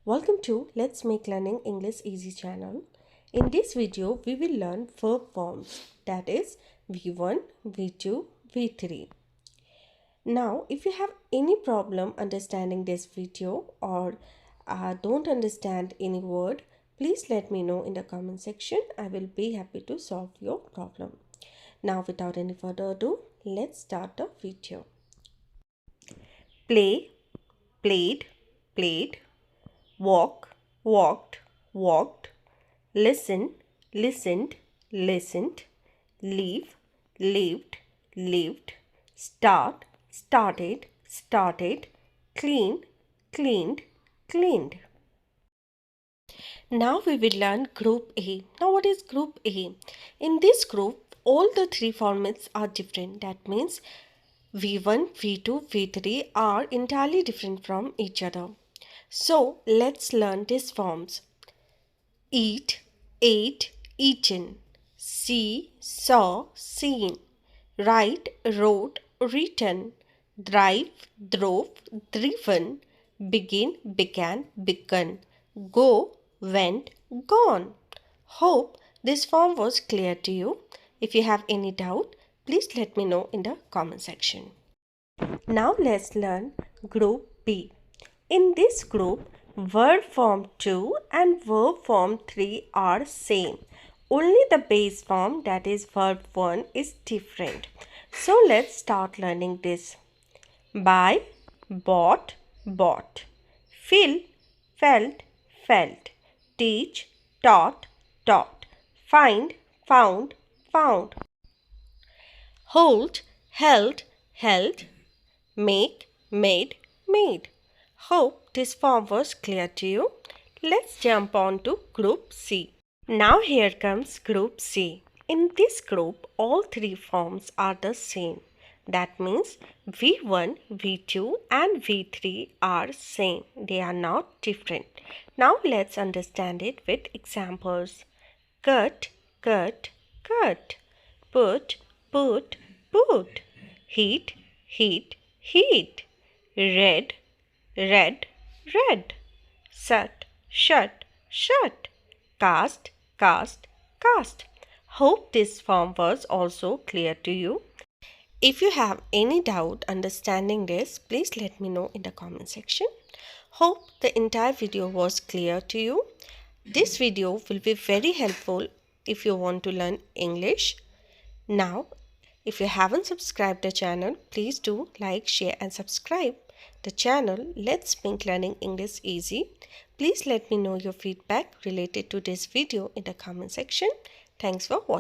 Welcome to Let's Make Learning English Easy channel. In this video, we will learn verb forms, that is V1, V2, V3. Now, if you have any problem understanding this video or don't understand any word, please let me know in the comment section. I will be happy to solve your problem. Now, without any further ado, let's start the video. Play, played, played. Walk, walked, walked. Listen, listened, listened. Leave, lived, lived. Start, started, started. Clean, cleaned, cleaned. Now we will learn group A. Now what is group A? In this group, all the three formats are different. That means V1, V2, V3 are entirely different from each other. So let's learn these forms. Eat, ate, eaten. See, saw, seen. Write, wrote, written. Drive, drove, driven. Begin, began, begun. Go, went, gone. Hope this form was clear to you. If you have any doubt, please let me know in the comment section. Now let's learn group B. In this group, verb form 2 and verb form 3 are same. Only the base form, that is verb 1, is different. So let's start learning this. Buy, bought, bought. Feel, felt, felt. Teach, taught, taught. Find, found, found. Hold, held, held. Make, made, made. Hope this form was clear to you. Let's jump on to group C. Now here comes group C. In this group, all three forms are the same. That means V1, V2 and V3 are same. They are not different. Now let's understand it with examples. Cut, cut, cut. Put, put, put. Heat, heat, heat. Read, read, read. Shut, shut, shut. Cast, cast, cast. Hope this form was also clear to you. If you have any doubt understanding this, please let me know in the comment section. Hope the entire video was clear to you. This video will be very helpful if you want to learn English. Now, if you haven't subscribed the channel, please do like, share and subscribe the channel. Let's make learning English easy. Please let me know your feedback related to this video in the comment section. Thanks for watching.